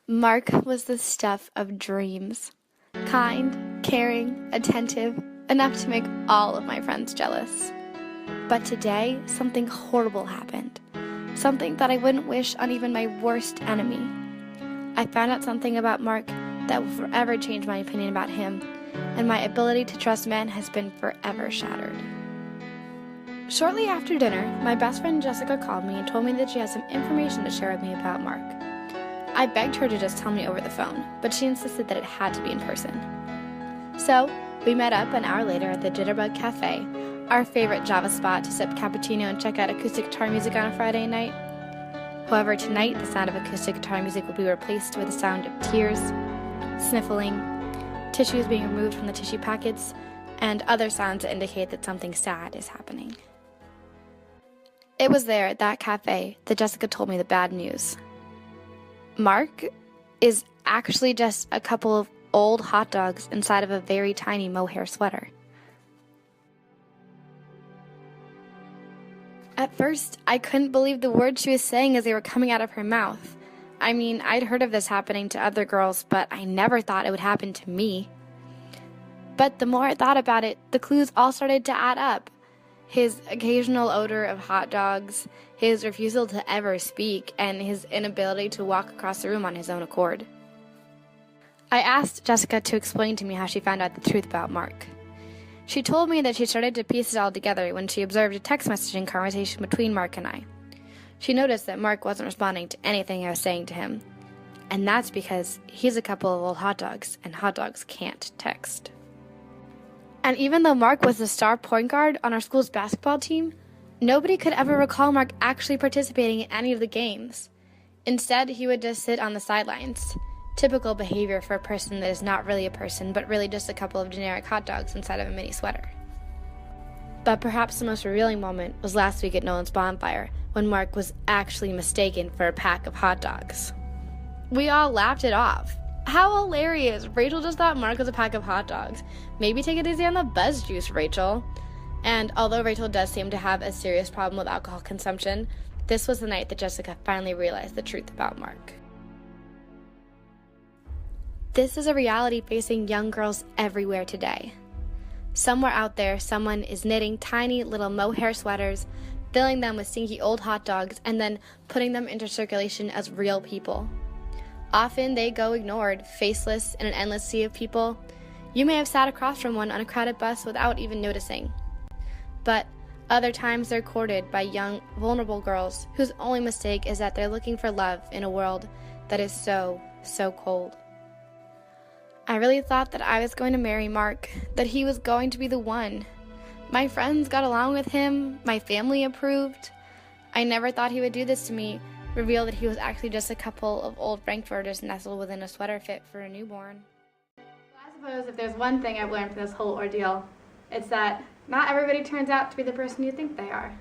Mark was the stuff of dreams. Kind, caring, attentive, enough to make all of my friends jealous. But today, something horrible happened. Something that I wouldn't wish on even my worst enemy. I found out something about Mark that will forever change my opinion about him, and my ability to trust men has been forever shattered. Shortly after dinner, my best friend Jessica called me and told me that she has some information to share with me about Mark. I begged her to just tell me over the phone, but she insisted that it had to be in person. So, we met up an hour later at the Jitterbug Cafe, our favorite Java spot to sip cappuccino and check out acoustic guitar music on a Friday night. However, tonight the sound of acoustic guitar music will be replaced with the sound of tears, sniffling, tissues being removed from the tissue packets, and other sounds that indicate that something sad is happening. It was there at that cafe that Jessica told me the bad news. Mark is actually just a couple of old hot dogs inside of a very tiny mohair sweater. At first, I couldn't believe the words she was saying as they were coming out of her mouth. I mean, I'd heard of this happening to other girls, but I never thought it would happen to me. But the more I thought about it, the clues all started to add up. His occasional odor of hot dogs, his refusal to ever speak, and his inability to walk across the room on his own accord. I asked Jessica to explain to me how she found out the truth about Mark. She told me that she started to piece it all together when she observed a text messaging conversation between Mark and I. She noticed that Mark wasn't responding to anything I was saying to him. And that's because he's a couple of old hot dogs, and hot dogs can't text. And even though Mark was the star point guard on our school's basketball team, nobody could ever recall Mark actually participating in any of the games. Instead, he would just sit on the sidelines. Typical behavior for a person that is not really a person, but really just a couple of generic hot dogs inside of a mini sweater. But perhaps the most revealing moment was last week at Nolan's bonfire, when Mark was actually mistaken for a pack of hot dogs. We all laughed it off. How hilarious! Rachel just thought Mark was a pack of hot dogs. Maybe take it easy on the buzz juice, Rachel. And although Rachel does seem to have a serious problem with alcohol consumption, this was the night that Jessica finally realized the truth about Mark. This is a reality facing young girls everywhere today. Somewhere out there, someone is knitting tiny little mohair sweaters, filling them with stinky old hot dogs, and then putting them into circulation as real people. Often they go ignored, faceless in an endless sea of people. You may have sat across from one on a crowded bus without even noticing. But other times they're courted by young, vulnerable girls whose only mistake is that they're looking for love in a world that is so, so cold. I really thought that I was going to marry Mark, that he was going to be the one. My friends got along with him, my family approved. I never thought he would do this to me, reveal that he was actually just a couple of old frankfurters nestled within a sweater fit for a newborn. I suppose if there's one thing I've learned from this whole ordeal, it's that not everybody turns out to be the person you think they are.